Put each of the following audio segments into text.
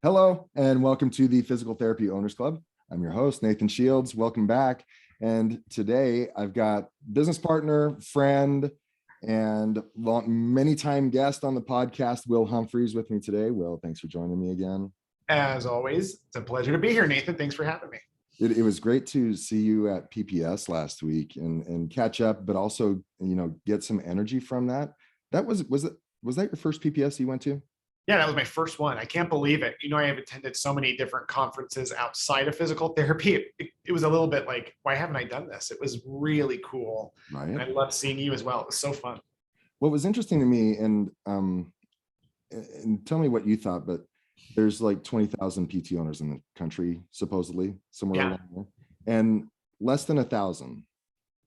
Hello, and welcome to the Physical Therapy Owners Club. I'm your host, Nathan Shields. Welcome back. And today I've got business partner, friend, and many time guest on the podcast, Will Humphreys, with me today. Will, thanks for joining me again. As always, it's a pleasure to be here, Nathan. Thanks for having me. It was great to see you at PPS last week and catch up, but also, get some energy from that. Was that your first PPS you went to? Yeah, that was my first one. I can't believe it. I have attended so many different conferences outside of physical therapy. It was a little bit like, why haven't I done this? It was really cool. Right. And I loved seeing you as well. It was so fun. What was interesting to me, and tell me what you thought, but there's like 20,000 PT owners in the country, supposedly, somewhere along there. And less than 1,000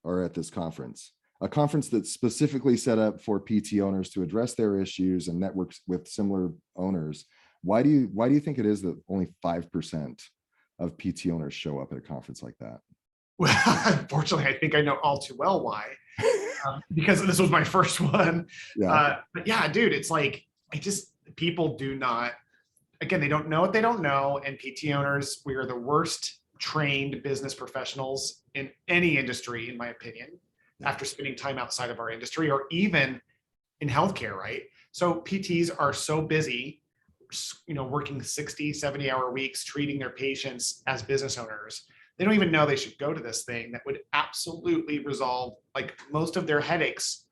are at this conference. A conference that's specifically set up for PT owners to address their issues and networks with similar owners. Why do you think it is that only 5% of PT owners show up at a conference like that? Well, unfortunately, I think I know all too well why. Because this was my first one. Yeah. But yeah, dude, it's like, people do not, again, they don't know what they don't know. And PT owners, we are the worst trained business professionals in any industry, in my opinion, after spending time outside of our industry or even in healthcare, right? So PTs are so busy, working 60, 70-hour weeks, treating their patients as business owners. They don't even know they should go to this thing that would absolutely resolve like most of their headaches.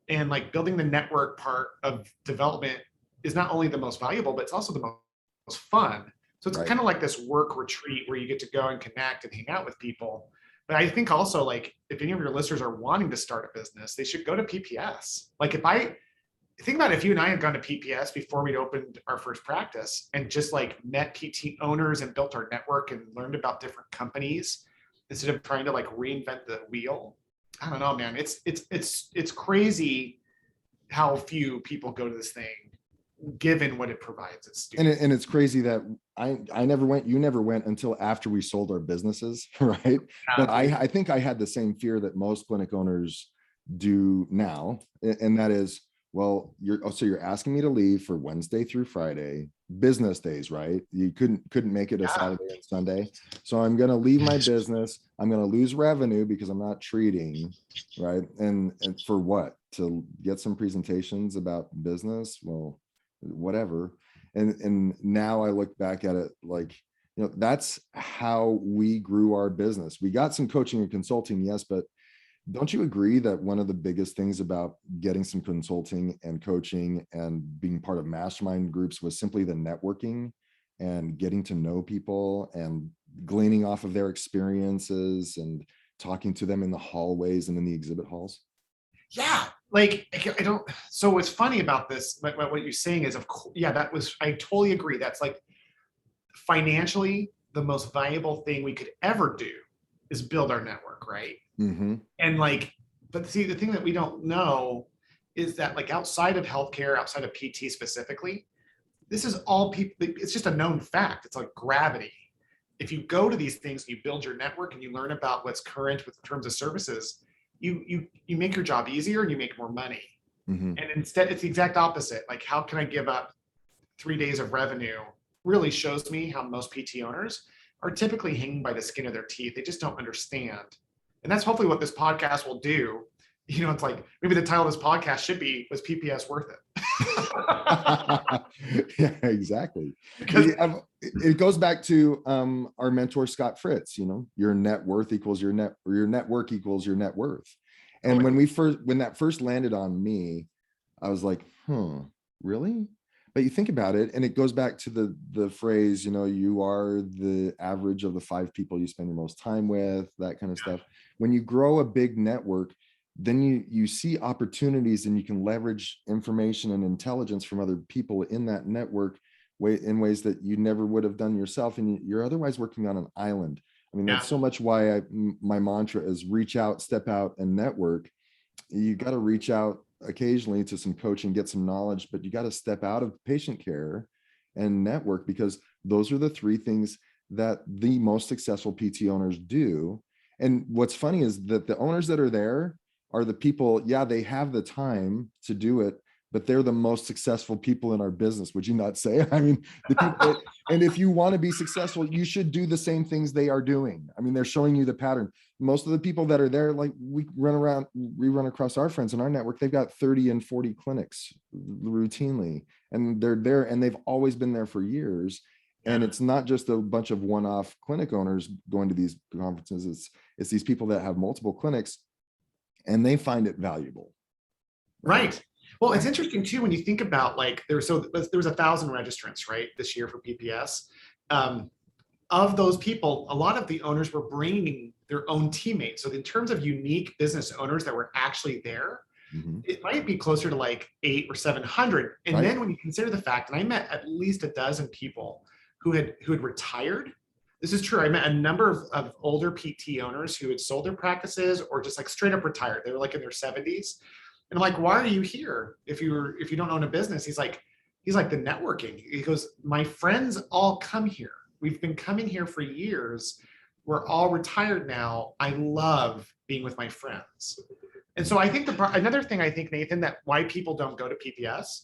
And like building the network part of development is not only the most valuable, but it's also the most fun. So it's kind of like this work retreat where you get to go and connect and hang out with people. But I think also, like, if any of your listeners are wanting to start a business, they should go to PPS. Like, think about if you and I had gone to PPS before we'd opened our first practice and just like met PT owners and built our network and learned about different companies instead of trying to like reinvent the wheel. I don't know, man. It's crazy how few people go to this thing, given what it provides its students. And it's crazy that I never went, you never went until after we sold our businesses, right? But I think I had the same fear that most clinic owners do now, and that is, well, you're asking me to leave for Wednesday through Friday, business days, right? You couldn't make it a Saturday and Sunday. So I'm going to leave my business. I'm going to lose revenue because I'm not treating, right? And for what? To get some presentations about business? Well, whatever. And now I look back at it like, that's how we grew our business. We got some coaching and consulting, yes, but don't you agree that one of the biggest things about getting some consulting and coaching and being part of mastermind groups was simply the networking and getting to know people and gleaning off of their experiences and talking to them in the hallways and in the exhibit halls? Yeah, like I don't. So what's funny about this, like what you're saying is, of course, I totally agree. That's like financially the most valuable thing we could ever do is build our network, right? Mm-hmm. And like, but see, the thing that we don't know is that like outside of healthcare, outside of PT specifically, this is all people, it's just a known fact. It's like gravity. If you go to these things, you build your network and you learn about what's current with terms of services, you make your job easier and you make more money. Mm-hmm. And instead, it's the exact opposite. Like, how can I give up 3 days of revenue? Really shows me how most PT owners are typically hanging by the skin of their teeth. They just don't understand. And that's hopefully what this podcast will do. It's like maybe the title of this podcast should be, was PPS worth it? Yeah, exactly. Because it goes back to our mentor, Scott Fritz, your net worth equals your network equals your net worth. And when that first landed on me, I was like, really? But you think about it, and it goes back to the phrase, you are the average of the 5 people you spend your most time with, that kind of stuff. When you grow a big network, then you see opportunities and you can leverage information and intelligence from other people in that network in ways that you never would have done yourself. And you're otherwise working on an island. I mean, that's so much why my mantra is reach out, step out, and network. You got to reach out occasionally to some coaching, get some knowledge, but you got to step out of patient care and network, because those are the 3 things that the most successful PT owners do. And what's funny is that the owners that are there are the people, they have the time to do it, but they're the most successful people in our business. Would you not say? I mean, the people, and if you want to be successful, you should do the same things they are doing. I mean, they're showing you the pattern. Most of the people that are there, like we run across our friends in our network, they've got 30 and 40 clinics routinely, and they're there and they've always been there for years. And it's not just a bunch of one-off clinic owners going to these conferences. It's these people that have multiple clinics and they find it valuable. Right. Well, it's interesting too, when you think about like, there was 1,000 registrants, right, this year for PPS. Of those people, a lot of the owners were bringing their own teammates. So in terms of unique business owners that were actually there, it might be closer to like 800 or 700. And then when you consider the fact, and I met at least a dozen people who had retired. This is true. I met a number of older PT owners who had sold their practices or just like straight up retired. They were like in their 70s. And I'm like, why are you here if you don't own a business? He's like the networking. He goes, my friends all come here. We've been coming here for years. We're all retired now. I love being with my friends. And so I think another thing I think, Nathan, that why people don't go to PPS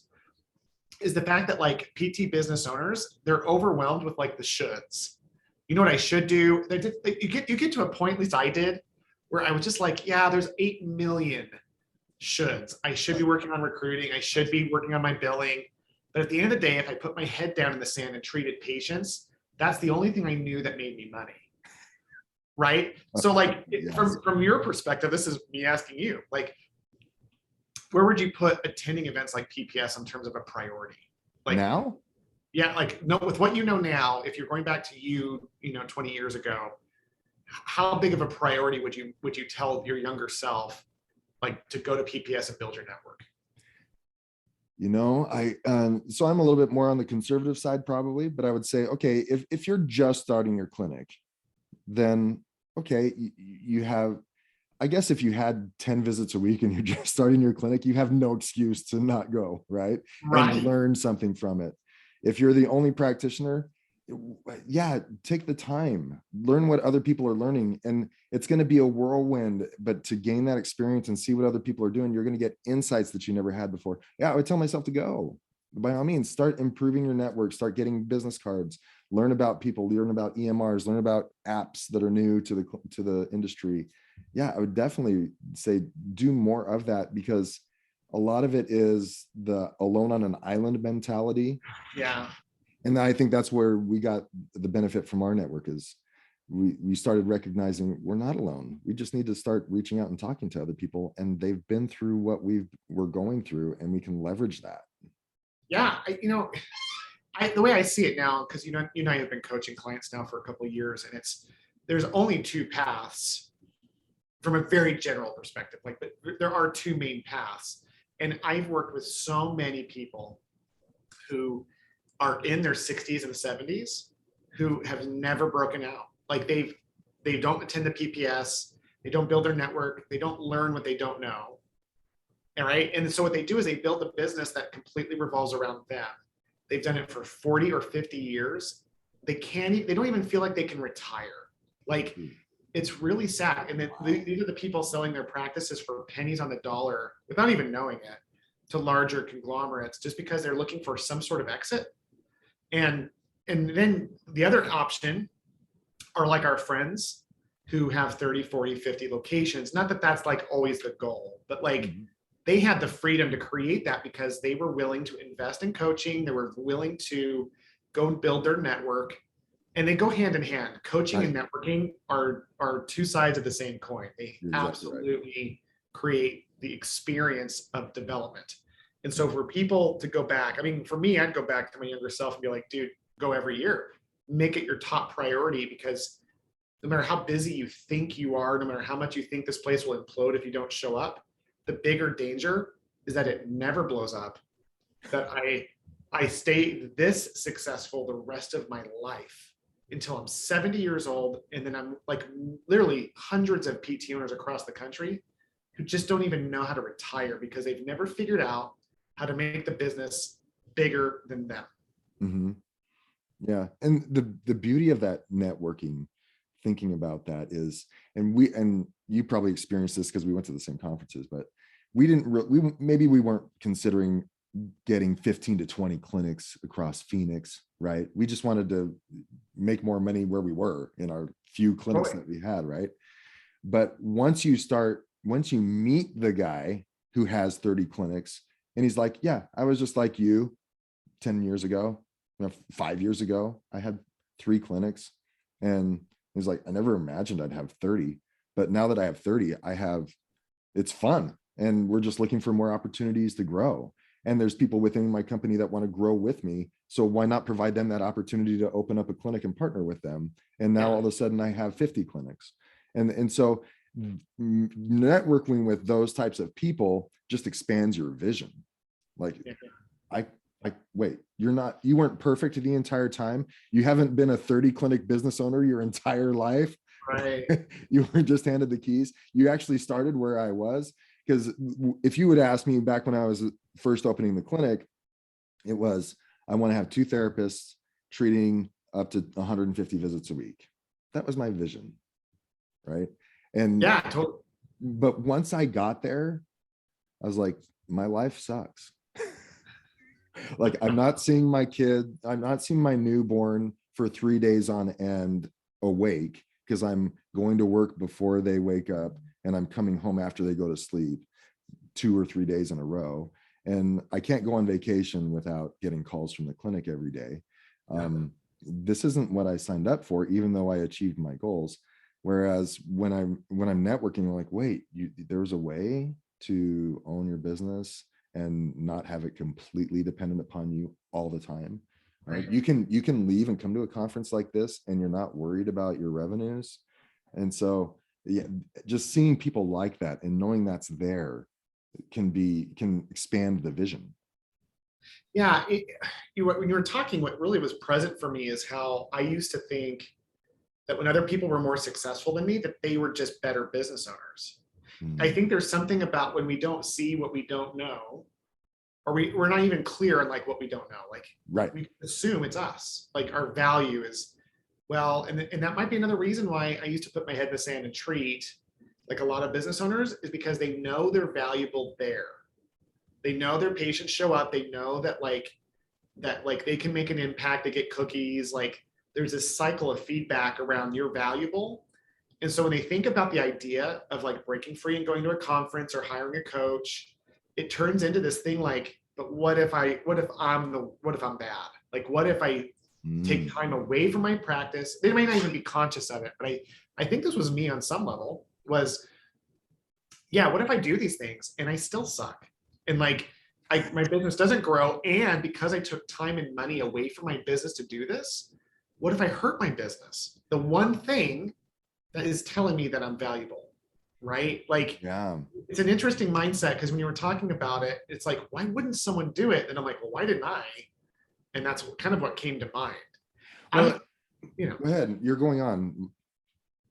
is the fact that like PT business owners, they're overwhelmed with like the shoulds. You know what I should do? You get to a point, at least I did, where I was just like, yeah, there's 8 million shoulds. I should be working on recruiting. I should be working on my billing. But at the end of the day, if I put my head down in the sand and treated patients, that's the only thing I knew that made me money. Right? So like Yes. from your perspective, this is me asking you, like, where would you put attending events like PPS in terms of a priority? Like now? Yeah, like no, with what you know now, if you're going back to 20 years ago, how big of a priority would you tell your younger self, like, to go to PPS and build your network? So I'm a little bit more on the conservative side probably, but I would say, okay, if you're just starting your clinic, then okay, you have, I guess if you had 10 visits a week and you're just starting your clinic, you have no excuse to not go, right? Right. And learn something from it. If you're the only practitioner, yeah, take the time, learn what other people are learning. And it's going to be a whirlwind, but to gain that experience and see what other people are doing, you're going to get insights that you never had before. Yeah, I would tell myself to go. By all means, start improving your network, start getting business cards, learn about people, learn about EMRs, learn about apps that are new to the industry. Yeah, I would definitely say do more of that, because a lot of it is the alone on an island mentality. Yeah. And I think that's where we got the benefit from our network, is we started recognizing we're not alone. We just need to start reaching out and talking to other people, and they've been through what we're going through, and we can leverage that. Yeah, the way I see it now, because you and I have been coaching clients now for a couple of years, and there's only two paths from a very general perspective. Like, but there are two main paths, and I've worked with so many people who are in their 60s and 70s who have never broken out. Like they don't attend the PPS, they don't build their network, they don't learn what they don't know. All right. And so what they do is they build a business that completely revolves around them. They've done it for 40 or 50 years. They don't even feel like they can retire. Like, it's really sad. And then these are the people selling their practices for pennies on the dollar without even knowing it to larger conglomerates, just because they're looking for some sort of exit. And then the other option are like our friends who have 30, 40, 50 locations. Not that that's like always the goal, but like they had the freedom to create that because they were willing to invest in coaching. They were willing to go and build their network, and they go hand in hand. Coaching and networking are two sides of the same coin. They absolutely create the experience of development. And so for people to go back, I mean, for me, I'd go back to my younger self and be like, dude, go every year, make it your top priority, because no matter how busy you think you are, no matter how much you think this place will implode if you don't show up, the bigger danger is that it never blows up, that I stay this successful the rest of my life until I'm 70 years old. And then I'm like literally hundreds of PT owners across the country who just don't even know how to retire because they've never figured out how to make the business bigger than them. Mm-hmm. Yeah. And the beauty of that networking, thinking about that is, and you probably experienced this because we went to the same conferences, but maybe we weren't considering getting 15 to 20 clinics across Phoenix, right? We just wanted to make more money where we were in our few clinics that we had, right? But once you meet the guy who has 30 clinics and he's like, yeah, I was just like you 10 years ago, 5 years ago, I had 3 clinics. And he's like, I never imagined I'd have 30, but now that I have 30, it's fun. And we're just looking for more opportunities to grow. And there's people within my company that want to grow with me. So why not provide them that opportunity to open up a clinic and partner with them? And now all of a sudden I have 50 clinics. And so networking with those types of people just expands your vision. Like, wait, you weren't perfect the entire time. You haven't been a 30 clinic business owner your entire life. Right. You were just handed the keys. You actually started where I was. Because if you would ask me back when I was first opening the clinic, it was, I want to have 2 therapists treating up to 150 visits a week. That was my vision. Right. And yeah, totally. But once I got there, I was like, my life sucks. Like, I'm not seeing my kid. I'm not seeing my newborn for 3 days on end awake, because I'm going to work before they wake up and I'm coming home after they go to sleep 2 or 3 days in a row. And I can't go on vacation without getting calls from the clinic every day. This isn't what I signed up for, even though I achieved my goals. Whereas when I'm networking, I'm like, wait, there's a way to own your business and not have it completely dependent upon you all the time. Right? You can leave and come to a conference like this and you're not worried about your revenues. And so, yeah, just seeing people like that and knowing that's there can expand the vision. Yeah, when you were talking, what really was present for me is how I used to think that when other people were more successful than me, that they were just better business owners. I think there's something about when we don't see what we don't know, or we're not even clear on like what we don't know. Like, we assume it's us. Like, our value is, well, and that might be another reason why I used to put my head in the sand and treat like a lot of business owners, is because they know they're valuable there. They know their patients show up. They know that they can make an impact. They get cookies. Like, there's this cycle of feedback around you're valuable. And so when they think about the idea of like breaking free and going to a conference or hiring a coach, it turns into this thing like, but what if I'm bad? Like, what if I take time away from my practice? They may not even be conscious of it, but I think this was me on some level, was, yeah, what if I do these things and I still suck? And like, my business doesn't grow. And because I took time and money away from my business to do this, what if I hurt my business? The one thing that is telling me that I'm valuable, right? Like, it's an interesting mindset, because when you were talking about it, it's like, why wouldn't someone do it? And I'm like, well, why didn't I? And that's kind of what came to mind. Well, go ahead. You're going on.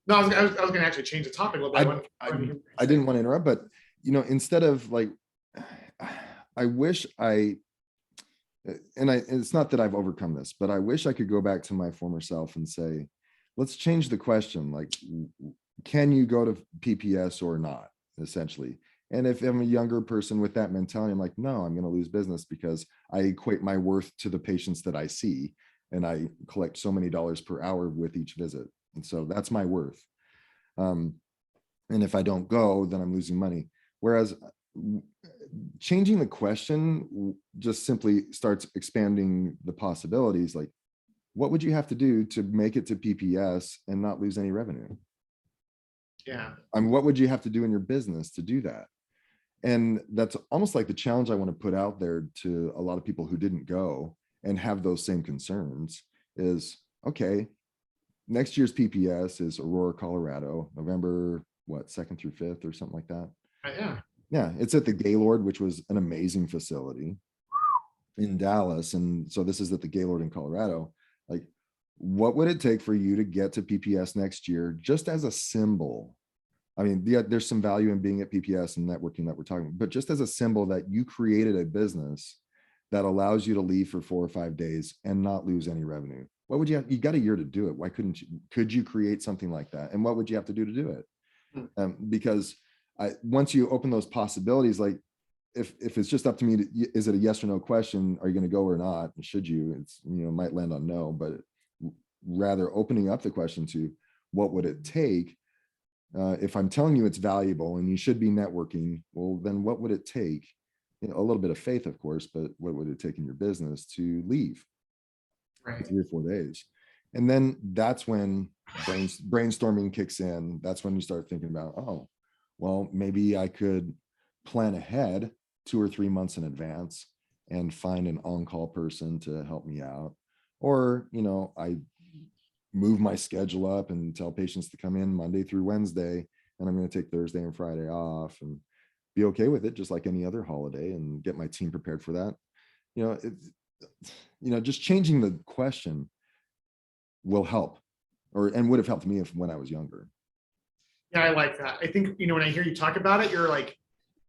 No, I was going to actually change the topic a little bit. I didn't want to interrupt, but instead of like, I wish it's not that I've overcome this, but I wish I could go back to my former self and say, let's change the question. Like, can you go to PPS or not, essentially? And if I'm a younger person with that mentality, I'm like, no, I'm going to lose business because I equate my worth to the patients that I see, and I collect so many dollars per hour with each visit. And so that's my worth. And if I don't go, then I'm losing money. Whereas changing the question just simply starts expanding the possibilities. Like, what would you have to do to make it to PPS and not lose any revenue? Yeah. I mean, what would you have to do in your business to do that? And that's almost like the challenge I want to put out there to a lot of people who didn't go and have those same concerns is, okay, next year's PPS is Aurora, Colorado, November, 2nd through 5th or something like that. Yeah, it's at the Gaylord, which was an amazing facility in Dallas. And so this is at the Gaylord in Colorado. Like, what would it take for you to get to PPS next year, just as a symbol? I mean, yeah, there's some value in being at PPS and networking that we're talking about, but just as a symbol that you created a business that allows you to leave for 4 or 5 days and not lose any revenue. What would you have? You got a year to do it. Why couldn't you? Could you create something like that? And what would you have to do it? Because once you open those possibilities, like, if it's just up to me to, is it a yes or no question? Are you going to go or not? And should you? It's, might land on no, but rather opening up the question to what would it take? If I'm telling you it's valuable and you should be networking, well, then what would it take? A little bit of faith, of course, but what would it take in your business to leave Right. 3 or 4 days? And then that's when brainstorming kicks in. That's when you start thinking about, oh, well, maybe I could plan ahead 2 or 3 months in advance and find an on-call person to help me out. Or, I move my schedule up and tell patients to come in Monday through Wednesday, and I'm going to take Thursday and Friday off and be okay with it, just like any other holiday, and get my team prepared for that. Just changing the question will help, and would have helped me when I was younger. Yeah, I like that. I think, when I hear you talk about it, you're like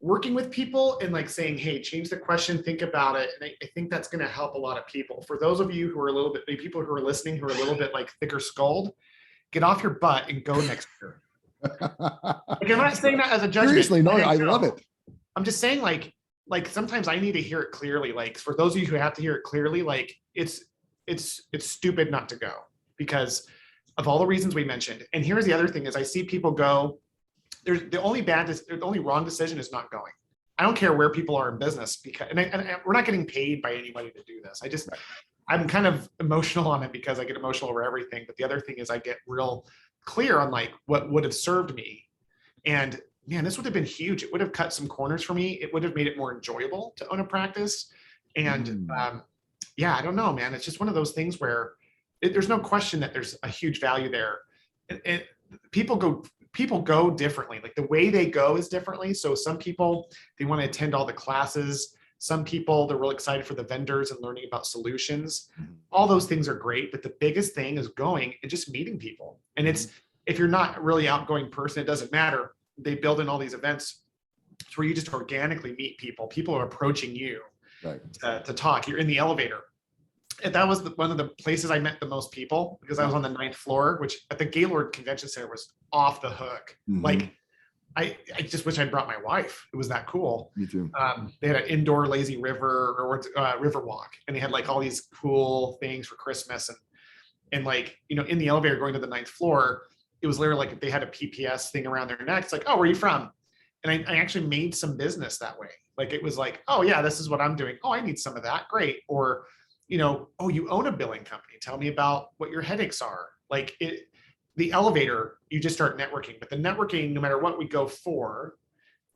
working with people and like saying, hey, change the question, think about it. And I think that's going to help a lot of people. For those of you who are a little bit, people who are listening, who are a little bit like thicker skulled, get off your butt and go next year. Like, I'm not saying that as a judgment. Seriously, no, I love it. I'm just saying like sometimes I need to hear it clearly. Like for those of you who have to hear it clearly, like it's stupid not to go because of all the reasons we mentioned. And here's the other thing is I see people go, the only wrong decision is not going. I don't care where people are in business because, and we're not getting paid by anybody to do this. I'm kind of emotional on it because I get emotional over everything. But the other thing is I get real clear on like what would have served me. And man, this would have been huge. It would have cut some corners for me. It would have made it more enjoyable to own a practice. And yeah, I don't know, man. It's just one of those things where there's no question that there's a huge value there. And people go differently. Like the way they go is differently. So some people, they want to attend all the classes. Some people, they're real excited for the vendors and learning about solutions. All those things are great, but the biggest thing is going and just meeting people. And if you're not a really outgoing person, it doesn't matter. They build in all these events where you just organically meet people. People are approaching you to talk. You're in the elevator. And that was one of the places I met the most people because I was on the 9th floor, which at the Gaylord Convention Center was off the hook. Like I just wish I'd brought my wife. It was that cool. Me too. They had an indoor lazy river river walk, and they had like all these cool things for Christmas and like, in the elevator going to the 9th floor, it was literally like if they had a PPS thing around their neck. It's like, oh, where are you from? And I actually made some business that way. Like it was like, oh yeah, this is what I'm doing. Oh, I need some of that. Great. Or, oh, you own a billing company. Tell me about what your headaches are. Like the elevator, you just start networking. But the networking, no matter what we go for,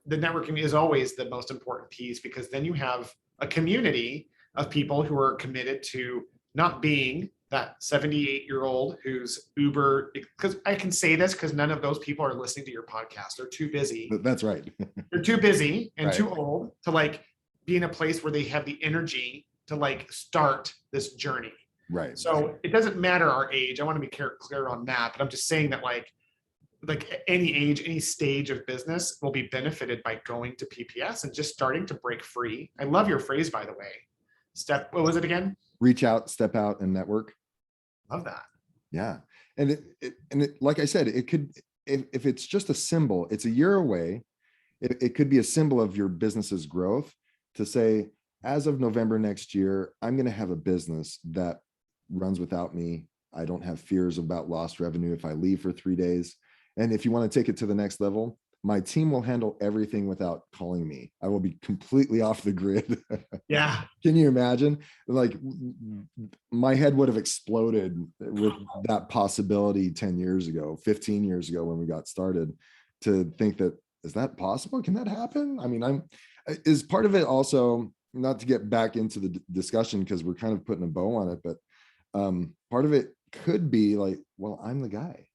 the networking is always the most important piece because then you have a community of people who are committed to not being that 78-year-old who's Uber, because I can say this because none of those people are listening to your podcast. They're too busy. That's right. They're too busy and too old to like be in a place where they have the energy to like start this journey. Right. So it doesn't matter our age. I want to be clear on that, but I'm just saying that like any age, any stage of business will be benefited by going to PPS and just starting to break free. I love your phrase, by the way. What was it again? Reach out, step out, and network. Love that. Yeah. And it, like I said, it could, if it's just a symbol, it's a year away. It could be a symbol of your business's growth to say, as of November next year, I'm going to have a business that runs without me. I don't have fears about lost revenue if I leave for 3 days. And if you want to take it to the next level, my team will handle everything without calling me. I will be completely off the grid. Yeah. Can you imagine? Like my head would have exploded with that possibility 10 years ago, 15 years ago when we got started, to think that, is that possible? Can that happen? I mean, is part of it also, not to get back into the discussion because we're kind of putting a bow on it, but part of it could be like, well, I'm the guy.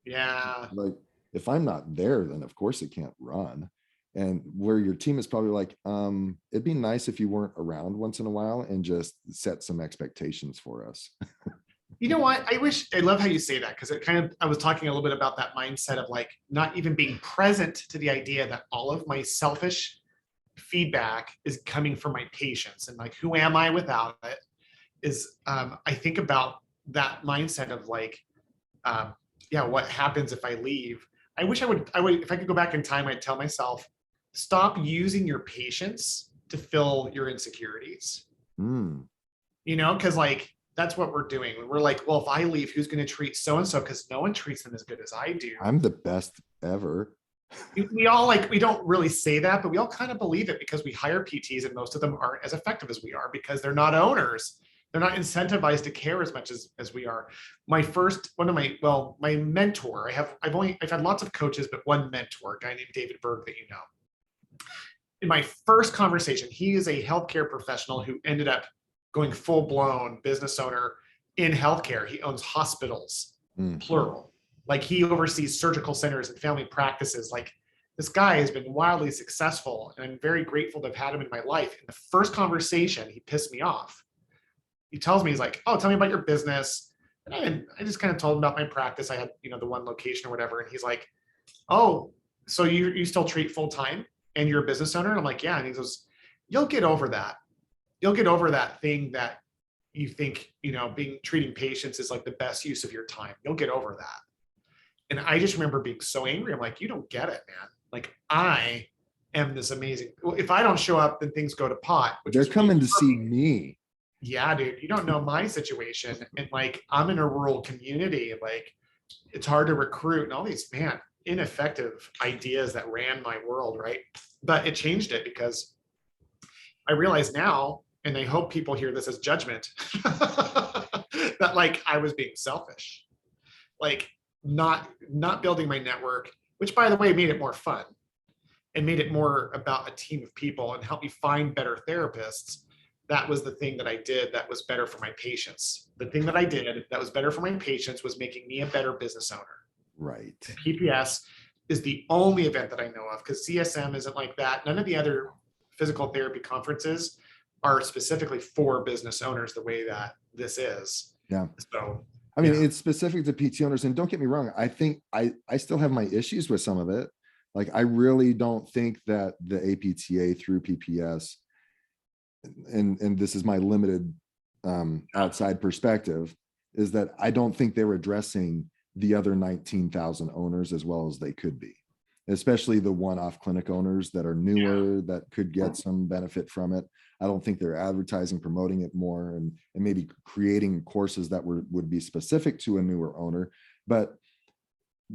Yeah. Like if I'm not there, then of course it can't run. And where your team is probably like, it'd be nice if you weren't around once in a while and just set some expectations for us. You know what? I love how you say that because I was talking a little bit about that mindset of like not even being present to the idea that all of my selfish feedback is coming from my patients and like, who am I without it? Is I think about that mindset of like, yeah, what happens if I leave? I wish I would, if I could go back in time, I'd tell myself, stop using your patients to fill your insecurities. Mm. You know, because like that's what we're doing. We're like, well, if I leave, who's going to treat so and so? Because no one treats them as good as I do. I'm the best ever. We all like, we don't really say that, but we all kind of believe it because we hire PTs and most of them aren't as effective as we are because they're not owners. They're not incentivized to care as much as we are. My mentor, I've had lots of coaches, but one mentor, a guy named David Berg that you know. In my first conversation, he is a healthcare professional who ended up going full-blown business owner in healthcare. He owns hospitals, plural. Like he oversees surgical centers and family practices. Like this guy has been wildly successful, and I'm very grateful to have had him in my life. In the first conversation, he pissed me off. He tells me, he's like, oh, tell me about your business. And I just kind of told him about my practice. I had, the one location or whatever. And he's like, oh, so you still treat full-time and you're a business owner? And I'm like, yeah. And he goes, you'll get over that. You'll get over that thing that you think, treating patients is like the best use of your time. You'll get over that. And I just remember being so angry. I'm like, you don't get it, man. Like I am this amazing. If I don't show up, then things go to pot. They're coming to see me. Yeah, dude, you don't know my situation. And like, I'm in a rural community. Like it's hard to recruit and all these, man, ineffective ideas that ran my world. Right. But it changed it because I realize now, and I hope people hear this as judgment, that like I was being selfish, like not building my network, which by the way made it more fun and made it more about a team of people and helped me find better therapists. That was the thing that I did that was better for my patients. The thing that I did that was better for my patients was making me a better business owner. Right. PPS is the only event that I know of because CSM isn't like that. None of the other physical therapy conferences are specifically for business owners the way that this is. Yeah. So, I mean, it's specific to PT owners, and don't get me wrong. I think I still have my issues with some of it. Like, I really don't think that the APTA through PPS, and this is my limited outside perspective, is that I don't think they're addressing the other 19,000 owners as well as they could be, especially the one-off clinic owners that are newer that could get some benefit from it. I don't think they're advertising, promoting it more, and maybe creating courses that would be specific to a newer owner. But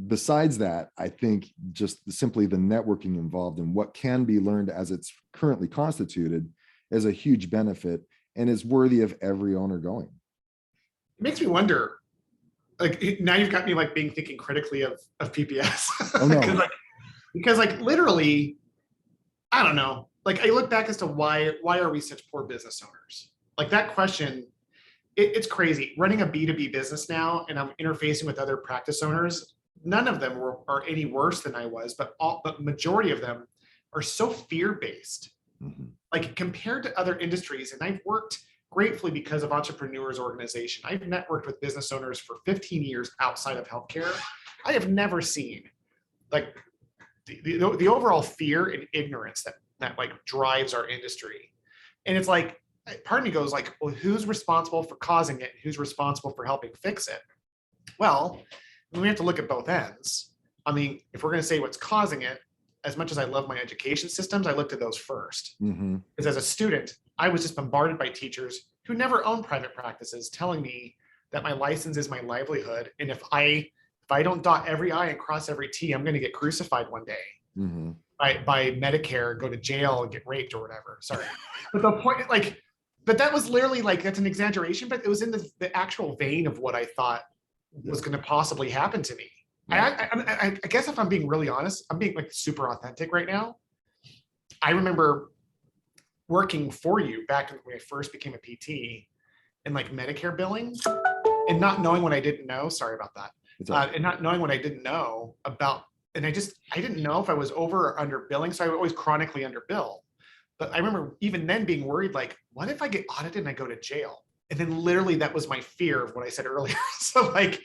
besides that, I think just simply the networking involved in what can be learned as it's currently constituted is a huge benefit and is worthy of every owner going. It makes me wonder, like now you've got me like thinking critically of PPS. Oh, no. because literally, I don't know. Like I look back as to why are we such poor business owners? Like that question, it's crazy. Running a B2B business now, and I'm interfacing with other practice owners. None of them are any worse than I was, but majority of them are so fear-based. Mm-hmm. Like compared to other industries, and I've worked gratefully because of Entrepreneurs Organization. I've networked with business owners for 15 years outside of healthcare. I have never seen like the overall fear and ignorance that like drives our industry. And it's like, part of me goes like, well, who's responsible for causing it? Who's responsible for helping fix it? Well, we have to look at both ends. I mean, if we're going to say what's causing it, as much as I love my education systems, I looked at those first. Mm-hmm. Because as a student, I was just bombarded by teachers who never owned private practices telling me that my license is my livelihood. And if I don't dot every I and cross every T, I'm going to get crucified one day. Mm-hmm. By Medicare, go to jail and get raped or whatever. Sorry. But the point, like, but that was literally like, that's an exaggeration, but it was in the actual vein of what I thought was going to possibly happen to me. Yeah. I guess if I'm being really honest, I'm being like super authentic right now. I remember working for you back when I first became a PT and like Medicare billing and not knowing what I didn't know. Sorry about that. And not knowing what I didn't know about, and I didn't know if I was over or under billing. So I would always chronically underbill. But I remember even then being worried, like, what if I get audited and I go to jail? And then literally that was my fear of what I said earlier. So like,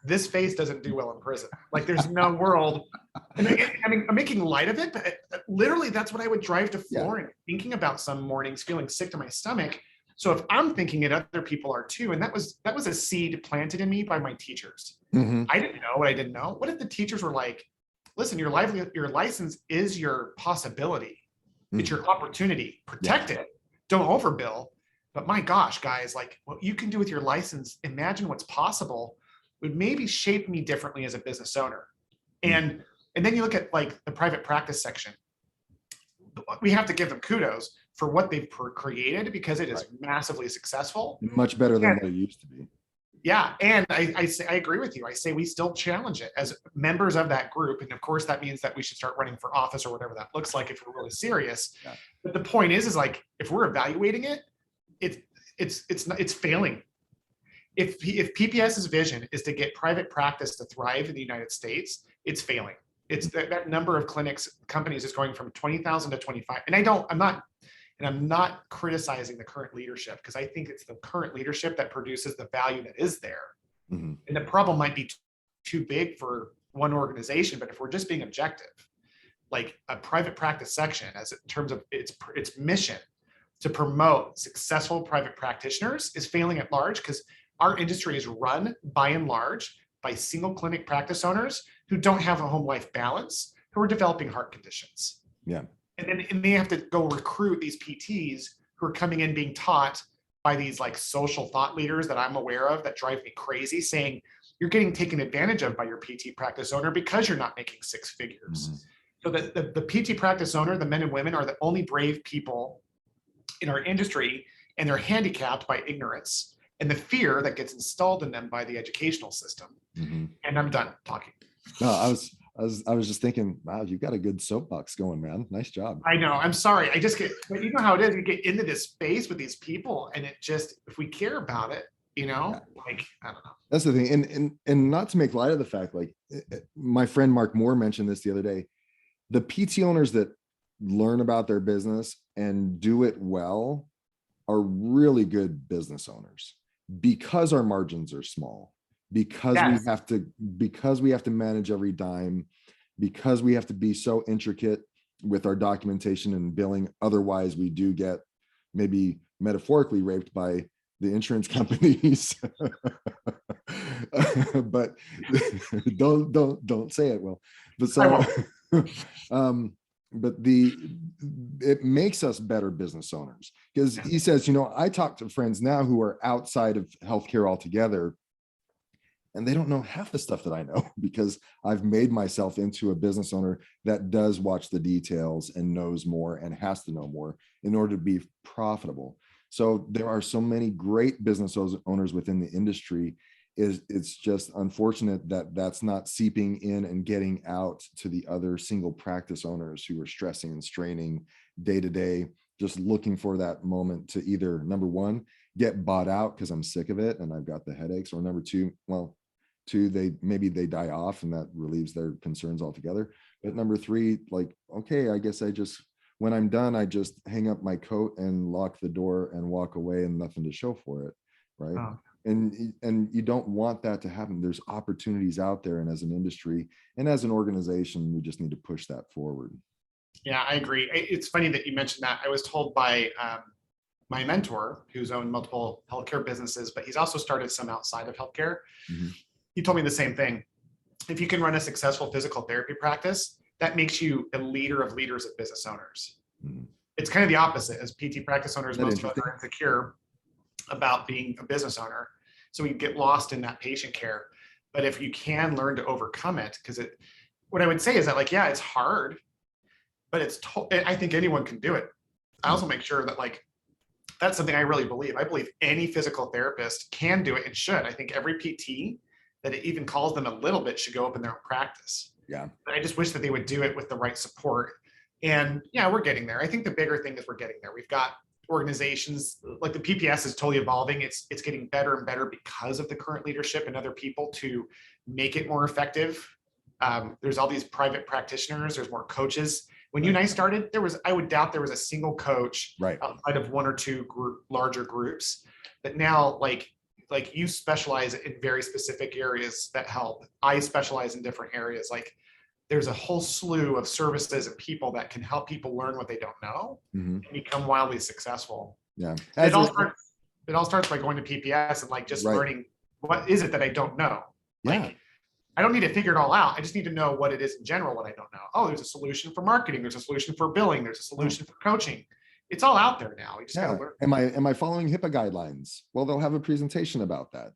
this face doesn't do well in prison. Like there's no world. And I mean, I'm making light of it, but literally that's what I would drive to Florida, thinking about some mornings, feeling sick to my stomach. So if I'm thinking it, other people are too. And that was a seed planted in me by my teachers. Mm-hmm. I didn't know what I didn't know. What if the teachers were like, listen, your license is your possibility. It's your opportunity. Protect it. Don't overbill. But my gosh, guys, like what you can do with your license, imagine what's possible, would maybe shape me differently as a business owner. And then you look at like the private practice section. We have to give them kudos for what they've created, because it is massively successful. Much better than what it used to be. Yeah. And I agree with you. I say we still challenge it as members of that group. And of course, that means that we should start running for office or whatever that looks like if we're really serious. Yeah. But the point is like, if we're evaluating it, it's failing. If PPS's vision is to get private practice to thrive in the United States, it's failing. It's that number of companies is going from 20,000 to 25. And I'm not criticizing the current leadership, because I think it's the current leadership that produces the value that is there. And the problem might be too big for one organization, but if we're just being objective, like a private practice section, as in terms of its mission to promote successful private practitioners, is failing at large, because our industry is run by and large by single clinic practice owners who don't have a home life balance, who are developing heart conditions. Yeah. And they have to go recruit these PTs who are coming in being taught by these like social thought leaders that I'm aware of that drive me crazy, saying you're getting taken advantage of by your PT practice owner because you're not making six figures. So the PT practice owner, the men and women, are the only brave people in our industry, and they're handicapped by ignorance and the fear that gets installed in them by the educational system. And I'm done talking. No, I was just thinking, wow, you've got a good soapbox going, man. Nice job. I know. I'm sorry. I just you know how it is. You get into this space with these people, and it just, if we care about it, like, I don't know. That's the thing. And not to make light of the fact, like my friend Mark Moore mentioned this the other day, the PT owners that learn about their business and do it well are really good business owners, because our margins are small, because we have to manage every dime, because we have to be so intricate with our documentation and billing. Otherwise we do get maybe metaphorically raped by the insurance companies. But don't say it, Will. But so but it makes us better business owners, because he says, I talk to friends now who are outside of healthcare altogether, and they don't know half the stuff that I know, because I've made myself into a business owner that does watch the details and knows more and has to know more in order to be profitable. So there are so many great business owners within the industry. It's just unfortunate that that's not seeping in and getting out to the other single practice owners who are stressing and straining day to day, just looking for that moment to either, number one, get bought out because I'm sick of it and I've got the headaches, or number two, maybe they die off and that relieves their concerns altogether. But number three, like, okay, I guess when I'm done, I just hang up my coat and lock the door and walk away, and nothing to show for it, right? Oh. And you don't want that to happen. There's opportunities out there, and as an industry and as an organization, we just need to push that forward. Yeah, I agree. It's funny that you mentioned that. I was told by my mentor, who's owned multiple healthcare businesses, but he's also started some outside of healthcare. He told me the same thing. If you can run a successful physical therapy practice, that makes you a leader of leaders of business owners. It's kind of the opposite. As PT practice owners, most of us are insecure about being a business owner. So we get lost in that patient care. But if you can learn to overcome it, because what I would say is that, like, yeah, it's hard, but I think anyone can do it. I also make sure that, like, that's something I really believe. I believe any physical therapist can do it and should. I think every PT that it even calls them a little bit should go open their own practice. Yeah. But I just wish that they would do it with the right support. And yeah, we're getting there. I think the bigger thing is we're getting there. We've got organizations like the PPS is totally evolving. It's getting better and better because of the current leadership and other people to make it more effective. There's all these private practitioners. There's more coaches. When you and I started, I would doubt there was a single coach outside of one or two larger groups. But now, like you specialize in very specific areas that help. I specialize in different areas. Like, there's a whole slew of services and people that can help people learn what they don't know and become wildly successful. Yeah. It all starts by going to PPS and, like, just learning, what is it that I don't know? Yeah. Like, I don't need to figure it all out. I just need to know what it is in general, what I don't know. Oh, there's a solution for marketing. There's a solution for billing. There's a solution for coaching. It's all out there now. You just got Yeah. to learn. Am I following HIPAA guidelines? Well, they'll have a presentation about that.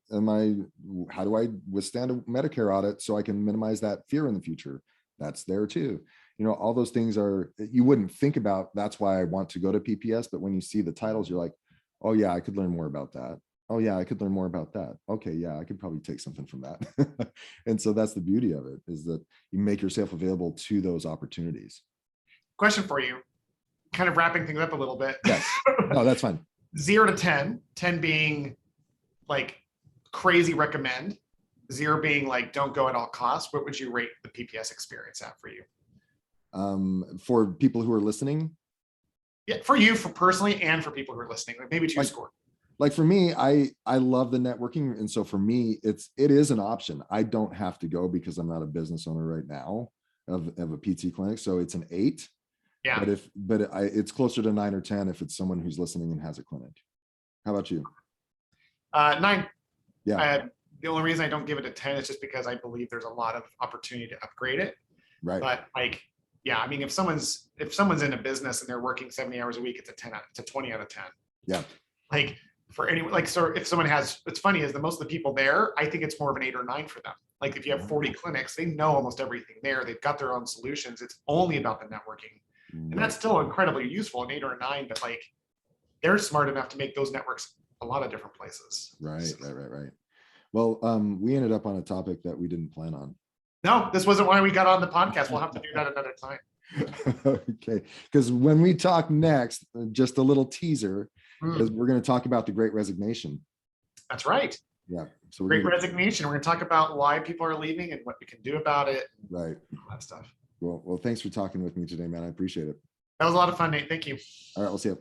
How do I withstand a Medicare audit so I can minimize that fear in the future? That's there too. You know, all those things are, you wouldn't think about. That's why I want to go to PPS. But when you see the titles, you're like, oh yeah, I could learn more about that. Oh yeah, I could learn more about that. Okay, yeah, I could probably take something from that. And so that's the beauty of it, is that you make yourself available to those opportunities. Question for you, kind of wrapping things up a little bit. Yes. No, that's fine. 0 to 10, 10 being like crazy recommend, 0 being like don't go at all costs. What would you rate the PPS experience at for you? For people who are listening? Yeah, for you, for personally, and for people who are listening, like maybe 2 score. Like for me, I love the networking. And so for me, it is an option. I don't have to go because I'm not a business owner right now of a PT clinic. So it's an 8. Yeah. But it's closer to 9 or 10 if it's someone who's listening and has a clinic. How about you? 9. Yeah. The only reason I don't give it a 10 is just because I believe there's a lot of opportunity to upgrade it. Right. But like, yeah, I mean, if someone's in a business and they're working 70 hours a week, it's a 20 out of 10. Yeah. Like for anyone, like, so if someone has, what's funny is the most of the people there, I think it's more of an 8 or 9 for them. Like if you have 40 clinics, they know almost everything there. They've got their own solutions. It's only about the networking. And that's still incredibly useful, an 8 or a 9, but like they're smart enough to make those networks a lot of different places. Right. Well, we ended up on a topic that we didn't plan on. No, this wasn't why we got on the podcast. We'll have to do that another time. Okay, because when we talk next, just a little teaser, is Mm, we're going to talk about the Great Resignation. that's right. Yeah. So Great resignation. We're going to talk about why people are leaving and what we can do about it. Right. All that stuff. Well, thanks for talking with me today, man. I appreciate it. That was a lot of fun, Nate. Thank you. All right, we'll see you.